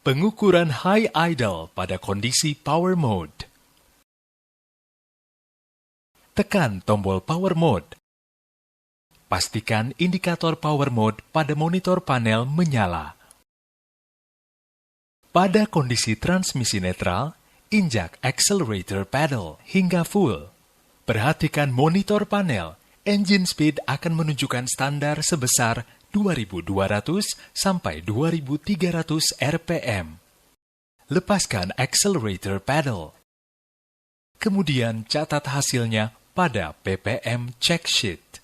Pengukuran high idle pada kondisi power mode. Tekan tombol power mode. Pastikan indikator power mode pada monitor panel menyala. Pada kondisi transmisi netral, injak accelerator pedal hingga full. Perhatikan monitor panel. Engine speed akan menunjukkan standar sebesar 2200 sampai 2300 rpm. Lepaskan accelerator pedal. Kemudian catat hasilnya pada ppm check sheet.